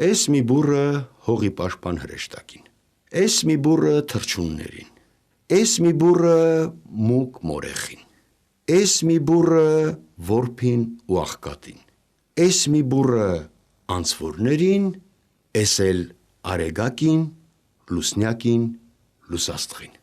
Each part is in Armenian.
Էս մի բուրը հողի պաշտպան հրեշտակին, էս մի բուրը թռչուններին, էս մի բուրը մուկ մորեխին, էս մի բուրը որփին ու աղքատին, էս մի բուրը անցվորներին, էս էլ արեգակին, լուսնյակին, լուսաստղին։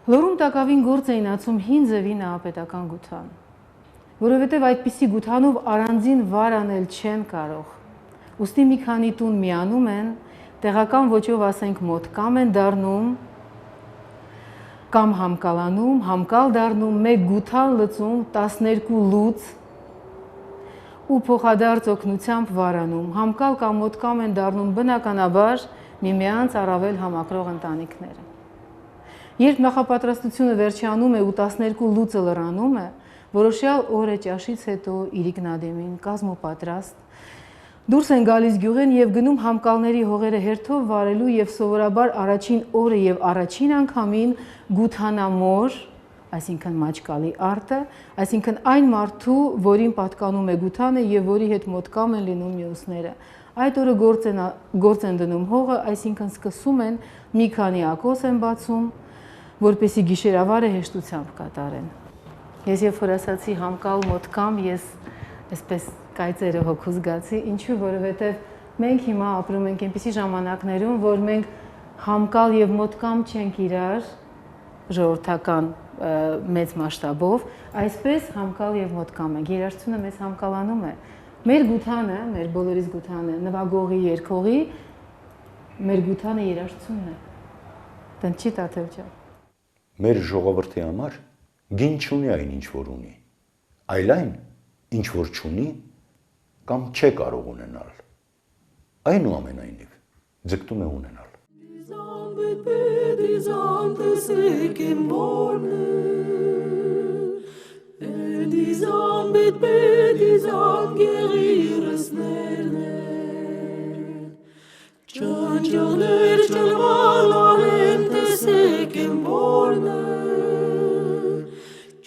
Լոռում տակավին գործ էին ացում հին ձևի նահապետական գութան, որովհետև այդպիսի գութանով առանձին վար անել չեն կարող, ուստի մի քանի տուն միանում են, տեղական ոճով ասենք մոտկամ են դառնում, կամ համկալանում, համկալ դառնում, մեկ գութան լծում 12 լուծ ու փոխադարձ օգնությամբ վարանում, համկալ կամ մոտկամ են դառնում բնականաբար միմյանց առավել համակրող ընտանիքները։ Երբ նախապատրաստությունը վերջանում է ու 12 լուծը լռանում է, որոշյալ օր է ճաշից հետո իրիկնադեմին կազմոպատրաստ, դուրս են գալիս գյուղեն և գնում համկալների հողերը հերթով վարելու և սովորաբար առաջին օրը և առաջին անգամին գութանամոր, այսինքն մաչկալի արտը, այսինքն այն մարդու, որին պատկանում է գութանը և որի հետ մոտկամ են լինում մյուսները։ Այդ օրը գործ են դնում հողը, այսինքն սկսում են մի քանի ակոս են բացում, որպեսի գիշերավարը հեշտությամբ կատարեն։ Ես երբ որ ասացի համկալ մոտկամ, ես այսպես կայծերը հոգու զգացի, ինչու, որովհետև մենք հիմա ապրում ենք այնպիսի ժամանակներում, որ մենք համկալ և մոտկամ չենք իրար ժողովրդական մեծ մասշտաբով, այսպես համկալ և մոտկամ ենք, երաժշտությունը մեզ համկալանում է։ Մեր գութանը, մեր բոլորիս գութանը, նվագողի, երգողի, մեր գութանը երաժշտությունն է։ Տնչի Տաթև ջան։ Մեր ժողովրդի համար գին չունի այն ինչ որ ունի, այլ այն ինչ որ չունի կամ չէ կարող ունենալ, այնուամենայնիվ ձգտում է ունենալ։ Ճանճաղներ ճլվալ ալեն տեսեք եմ որն է,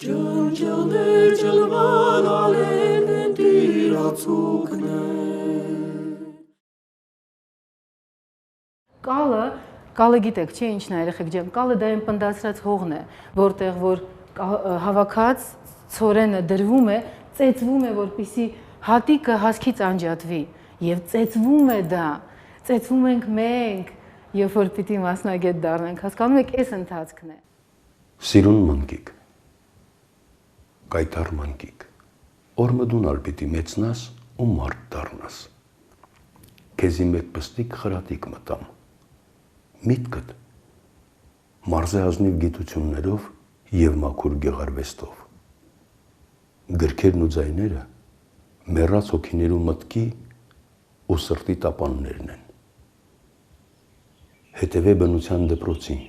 ճանճաղներ ճլվալ ալեն են տիրացուկն է։ Կալը գիտեք, չէ ինչն է երեխեք ջան, կալը դա այն պնդացրած հողն է, որտեղ որ հավաքած ցորենը դրվում է, ծեծվում է, որպեսզի հատիկը հասքից անջատվի, և ծեծվում է դա, ծեծվում ենք մենք, երբ որ պիտի մասնագետ դառնանք, հասկանում եք, այս ընթացքն է։ Սիրուն մանկիկ, կայտար մանկիկ, օրմդունալ պիտի մեծնաս ու մարդ դառնաս։ Քեզի մեկ պստիկ խրատիկ մտամ, միտքդ մարզե ազնիվ գիտություններով և մաքուր գեղարվեստով։ Գրքերն ու ձայները մեռած հոգիներու մտքի ու սրտի տապաններն են։ Հետևե բնության դպրոցին,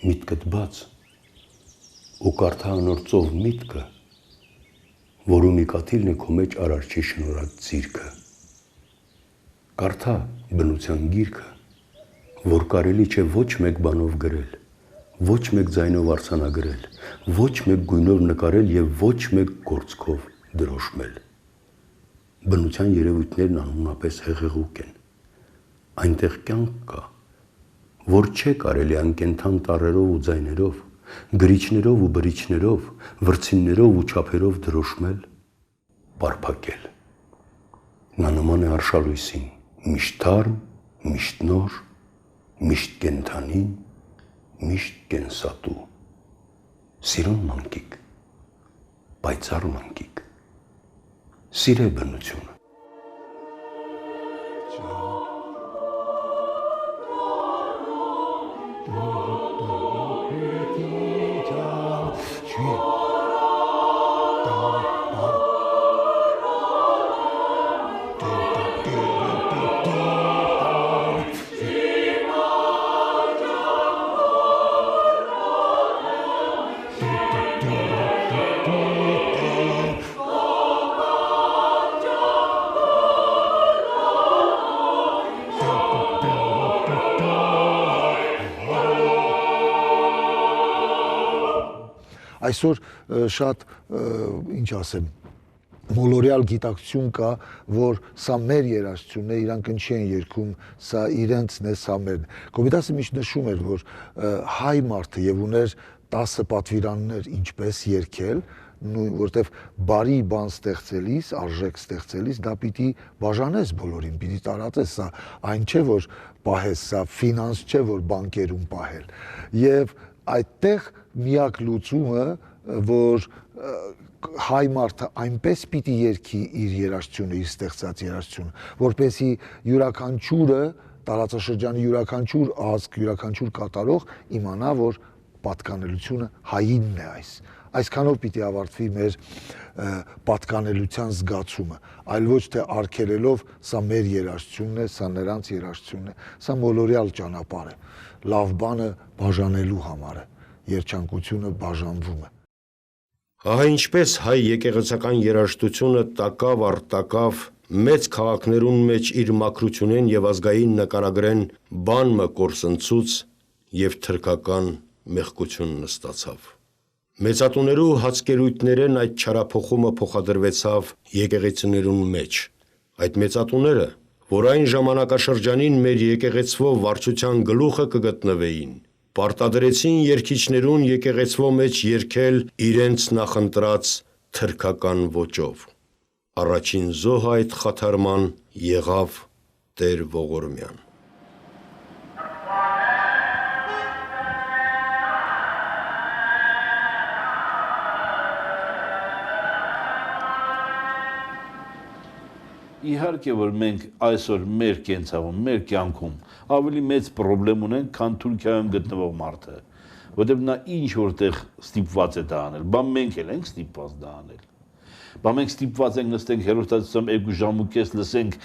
միտքդ բաց ու կարդա անործով միտքը, որու մի կաթիլն է քո մեջ արարչի շնորհած ձիրքը։ Կարդա բնության գիրքը, որ կարելի չէ ոչ մեկ բանով գրել, ոչ մեկ ձայնով արձանագրել, ոչ մեկ գույնով նկարել և ոչ մեկ գործքով դրոշմել։ Բնության երևույթներն անունապես հեղեղուկ են։ Այնտեղ կյանք կա, որ չէ կարելի անկենդան տառերով ու ձայներով, գրիչներով ու բրիչներով, վրձիններով ու չափերով դրոշմել, պարփակել։ Նա նման է արշալույսին, միշտ թարմ, միշտ նոր, միշտ կենդանի, միշտ կենսատու։ Սիրուն մանկիկ, պայծառ մանկիկ, սիրե բնությունը։ Այսօր շատ ինչ ասեմ մոլորյալ գիտակցություն կա, որ սա մեր երաժշտությունն է, իրանք ինչի են երգում, սա իրենցն է, սա մերն է։ Կոմիտասը միշտ նշում էր, որ հայ մարդը եւ ուներ 10 պատվիրաններ ինչպես երգել, որտեվ բարի բան ստեղծելիս, արժեք ստեղծելիս դա պիտի բաժանես բոլորին, պիտի տարածես, սա այն չէ, որ պահես, սա ֆինանս չէ, որ բանկերում պահել։ Եվ այդտեղ միակ լուծումը, որ հայ մարդը այնպես պիտի երգի իր երաժշտությունը, իր ստեղծած երաժշտությունը, որպեսզի յուրաքանչյուրը տարածաշրջանի յուրաքանչյուր ազգ, յուրաքանչյուր կատարող իմանա, որ պատկանելությունը հայինն է այս։ Այսքանով պիտի ավարտվի մեր պատկանելության զգացումը, այլ ոչ թե արգելելով սա մեր երաժշտությունն է, սա նրանց երաժշտությունն է, սա մոլորյալ ճանապարհ է։ Լավ բանը բաժանելու համար է, երջանկությունը բաժանվում է։ Ահա ինչպես հայ եկեղեցական երաժշտությունը տակավ առ տակավ մեծ քաղաքներուն մեջ իր մաքրությունեն եւ ազգային նկարագրեն բանմը կորսնցուց եւ թրքական մեղքություն նստացավ։ Մեծատուներու հացկերույթներեն այդ չարափոխումը փոխադրվեցավ եկեղեցիներուն մեջ։ Այդ մեծատուները, որ այն ժամանակաշրջանին մեր եկեղեցվով վարչության գլուխը կգտնվեին, պարտադրեցին երգիչներուն եկեղեցվո մեջ երգել իրենց նախընտրած թրքական ոճով։ Առաջին զոհը այդ խաթարման եղավ Տեր Ողորմյան։ Իհարկե, որ մենք այսօր մեր կենցաղում, մեր կյանքում ավելի մեծ պրոբլեմ ունենք, քան Թուրքիայում գտնվող մարդը, որտեղ նա ինչ որտեղ ստիպված է դա անել, բա մենք էլ ենք ստիպված դա անել։ Բա մենք ստիպված ենք նստենք հեռուստացույցում 2 ժամ ու կես լսենք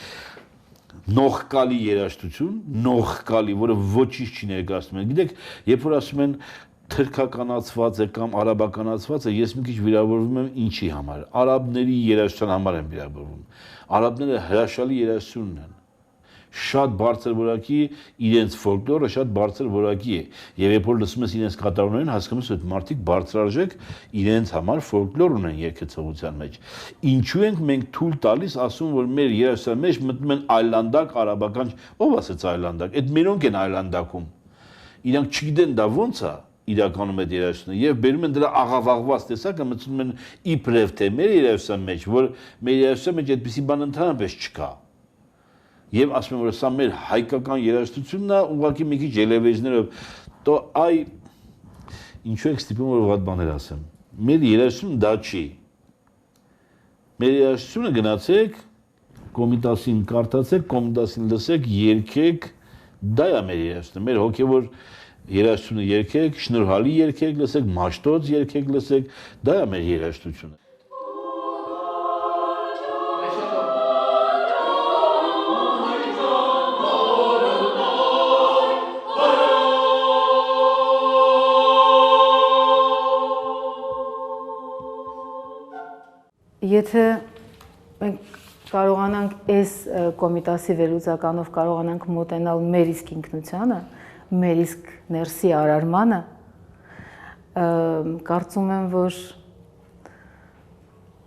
նողկալի երաժշտություն, նողկալի, որը ոչինչ չի ներկայացնում։ Գիտեք, երբ որ ասում են թրքականացված է կամ արաբականացված է, ես մի քիչ վիրավորվում եմ ինչի համար։ Արաբների երաժշտության համար եմ վիրավորվում։ Արաբները հրաշալի երաժշտություն են։ Շատ բարձր որակի իրենց ֆոլկլորը շատ բարձր որակի է։ Եվ երբ որ լսում ես իրենց կատարումներին, հասկանում ես, որ մարդիկ բարձրարժեք իրենց համար ֆոլկլոր ունեն երգեցողության մեջ։ Ինչու ենք մենք թույլ տալիս, ասում որ մեր երաժշտության մեջ մտնում են այլանդակ արաբական, ով ասեց այլանդակ, այդ մերոնք են այլանդակում։ Իրանք չգիտեն դա ոնց է իրականում այդ երաժշտությունը եւ բերում են դրա աղավաղված տեսակը մտցնում են իբրև թե մեր երաժշտության մեջ, որ մեր երաժշտության մեջ այդպիսի բան ընդհանրապես չկա։ Եվ ասում եմ, որ սա մեր հայկական երաժշտությունն է, ուղղակի մի քիչ ելևեջներով, то այ ինչու եք ստիպում որ վատ բաներ ասեմ։ Մեր երաժշտությունը դա չի։ Մեր երաժշտությունը գնացեք, Կոմիտասին կարդացեք, Կոմիտասին լսեք, երգեք, դա է մեր երաժշտությունը, մեր հոգևոր երաժշտությունը երգեք, շնորհալի երգեք, լսեք, մաշտոց երգեք, լսեք, դա է մեր երաժշտությունը։ Եթե մենք կարողանանք այս կոմիտասի վերլուծականով կարողանանք մոտենալ մեր իսկ ինքնությանը, մեր իսկ ներսի արարմանը, կարծում եմ, որ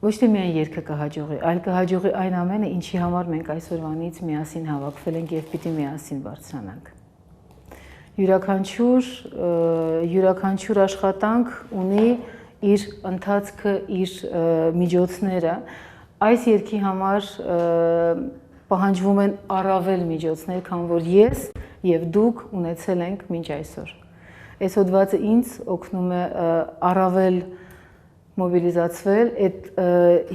ոչ թե միայն երգը կհաջողի, այլ կհաջողի այն ամենը, ինչի համար մենք այսօրվանից միասին հավաքվել ենք եւ պիտի միասին բարձրանանք։ Յուրաքանչյուր աշխատանք ունի իր ընթացքը, իր միջոցները, այս երգի համար պահանջվում են առավել միջոցներ, քան որ ես եւ դուք ունեցել ենք մինչ այսօր։ Այս հոդվածը ինձ օգնում է առավել մոբիլիզացվել, այդ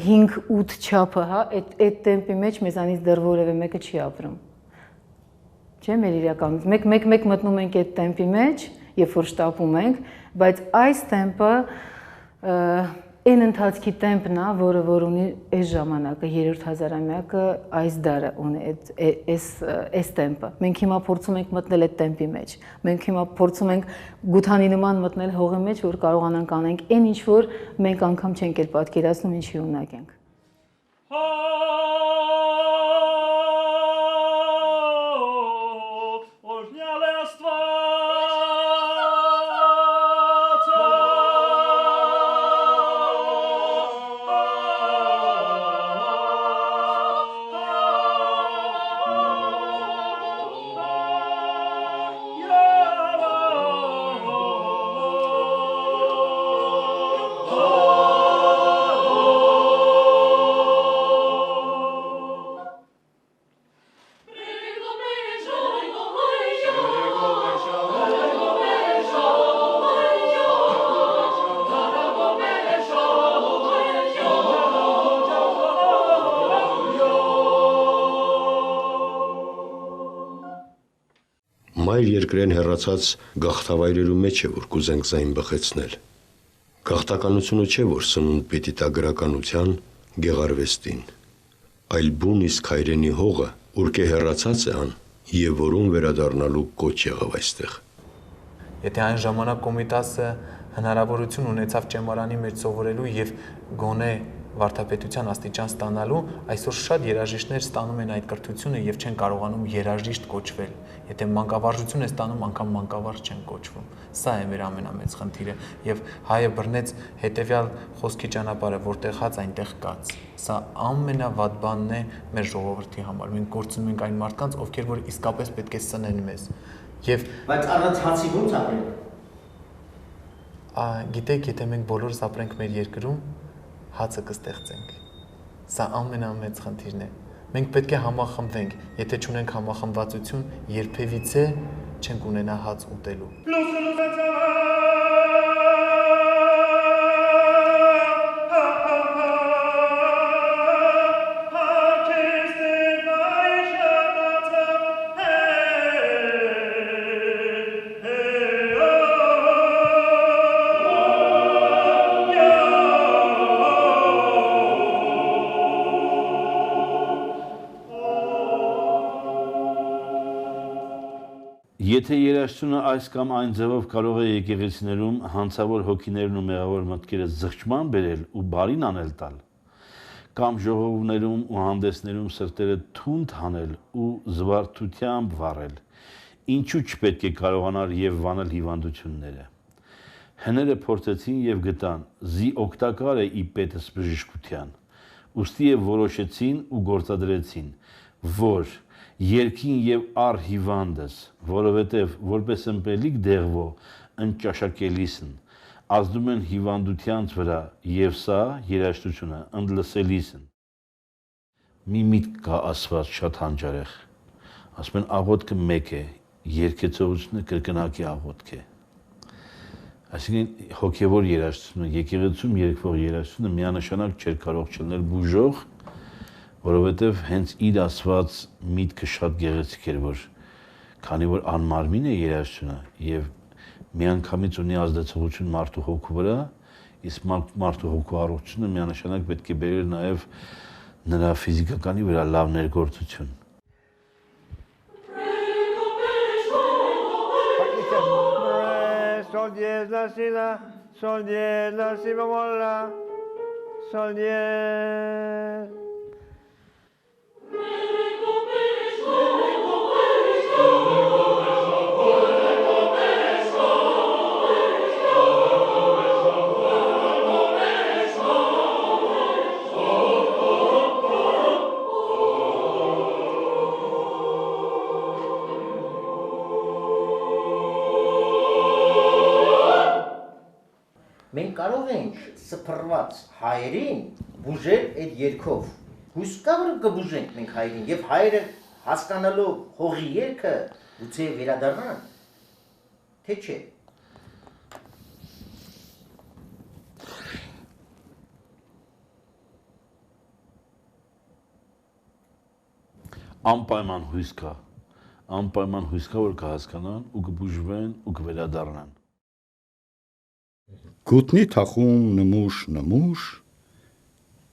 5-8 չափը, հա, այդ տեմպի մեջ մեզանից դեռ որևէ մեկը չի ապրում։ Չէ՞, մեր իրականություն։ Մեկ մտնում ենք այդ տեմպի մեջ, երբ որ շտապում ենք, բայց այս տեմպը այն ընթացքի տեմպն է, որը ունի այս ժամանակը, 3-րդ հազարամյակը այս դարը ունի այս տեմպը։ Մենք հիմա փորձում ենք մտնել այդ տեմպի մեջ։ Մենք հիմա փորձում ենք գութանի նման մտնել հողի մեջ, որ կարողանանք անենք այն ինչ որ մենք անգամ չենք էլ պատկերացնում, ինչի ունակ ենք։ հայր երկրեն հեռացած գաղթավայրերու մեջ է, որ կուզենք զայն բխեցնել։ Գաղթականությունը չէ, որ սնունդ պիտի տա գրականության, գեղարվեստին, այլ բուն իսկ հայրենի հողը, ուրկե հեռացած է ան, եւ որուն վերադառնալու կոչ եղավ այստեղ։ Եթե այն ժամանակ Կոմիտասը հնարավորություն ունեցավ ճեմարանի մեջ սովորելու եւ գոնե վարդապետության աստիճան ստանալու, այսօր շատ երաժիշտներ ստանում են այդ կրթությունը եւ չեն կարողանում երաժիշտ կոչվել։ Եթե մանկավարժություն է ստանում, անգամ մանկավարժ չեն կոչվում։ Սա է մեր ամենամեծ խնդիրը եւ հայը բռնեց հետեւյալ խոսքի ճանապարհը, որտեղ հաց այնտեղ կաց։ Սա ամենավատ բանն է մեր ժողովրդի համար։ Մենք գործում ենք այն մարդկանց, ովքեր որ իսկապես պետք է սնեն մեզ։ Եվ բայց առանց հացի ո՞նց ապրենք։ Գիտեք, եթե մենք բոլորս ապրենք մեր երկրում, հացը կստեղծենք։ Սա ամենամեծ խնդիրն է։ Մենք պետք է համախմբվենք, եթե չունենք համախմբվածություն, երբևիցե չենք ունենա հաց ուտելու։ Եթե երաժշտությունը այս կամ այն ձևով կարող է եկեղեցիներում հանցավոր հոգիներն ու մեղավոր մտքերը զղջման բերել ու բարին անել տալ, կամ ժողովներում ու հանդեսներում սրտերը թունդ հանել ու զվարթությամբ վառել, ինչու չպետք է կարողանար եւ վանել հիվանդությունները։ Հները փորձեցին եւ գտան, զի օգտակար է ի պետս բժշկության, ուստի եւ որոշեցին ու գործադրեցին, որ երկին եւ առ հիվանդս, որովհետեւ որպես ըմպելիք դեղվո ընճաշակելիսն, ազդում են հիվանդությանց վրա եւ սա երաժշտությունը ընդլսելիսն։ Մի միտք կա ասված շատ հանճարեղ, ասում են աղոթքը մեկ է, երգեցողությունը կրկնակի աղոթք է։ Այսինքն հոգեվոր երաժշտությունը, եկեղեցում երգվող երաժշտությունը միանշանակ չէր կարող չլինել բուժող, որովհետև հենց իր ասված միտքը շատ գեղեցիկ էր, որ քանի որ անմարմին է երաժշտությունը եւ միանգամից ունի ազդեցություն մարդու հոգու վրա, իսկ մարդու հոգու առողջությունը միանշանակ պետք է բերեր նաեւ նրա ֆիզիկականի վրա լավ ներգործություն։ Sol 10 la si la, sol 10 la si bemol la, sol 10. Մենք կարող ենք սփռված հայերին բուժել այդ երգով։ Հույս կա որ կբուժենք մենք հայերին եւ հայերը հասկանալով հողի երգը գուցե վերադառնան։ Թե չէ։ Անպայման հույս կա, որ կհասկանան ու կբուժվեն ու կվերադառնան։ Գուտնի թախում նմուշ,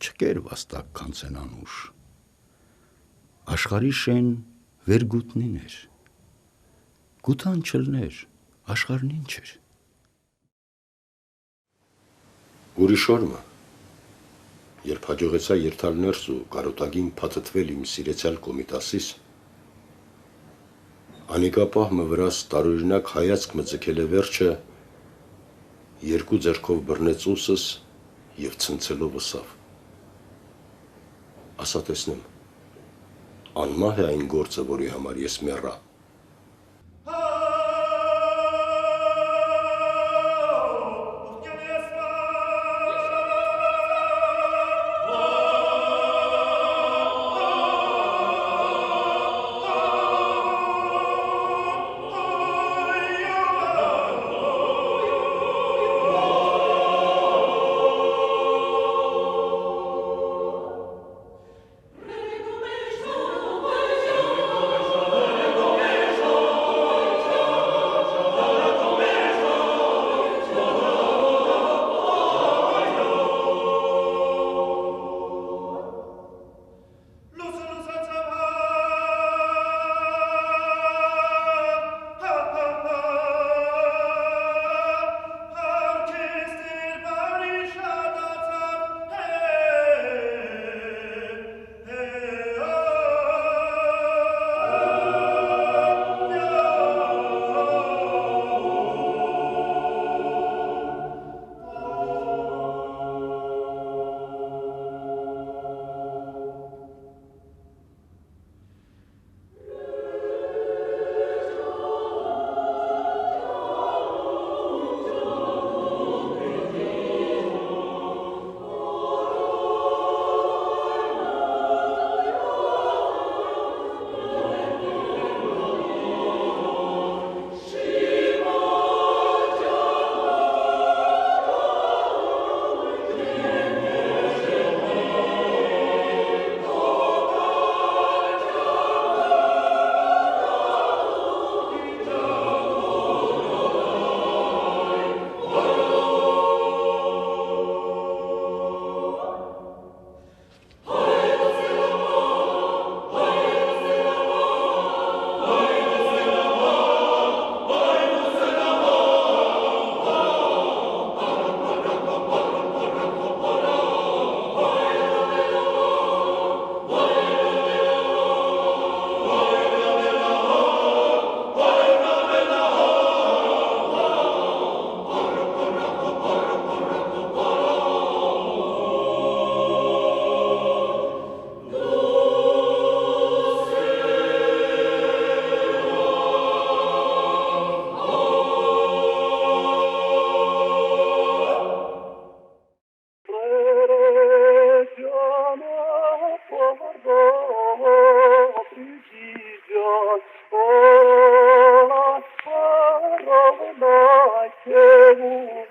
չկեր վաստակ կանցեն անուշ, աշխարի շեն վեր գուտնիներ, գուտան չլներ, աշխարն ինչ էր։ Ուրիշ օրմը, երբ հաջողեցա երթալ ներս ու կարոտագին փաթթվել իմ սիրեցյալ Կոմիտասիս, անիկա պահմը վրաս տարօրինակ հայացք մը ձգել է վերջը, երկու ձեռքով բռնեց ուսս եւ ցնցելով ըսավ. ասա տեսնեմ, անմահ է այն գործը, որի համար ես մեռա։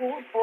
Oh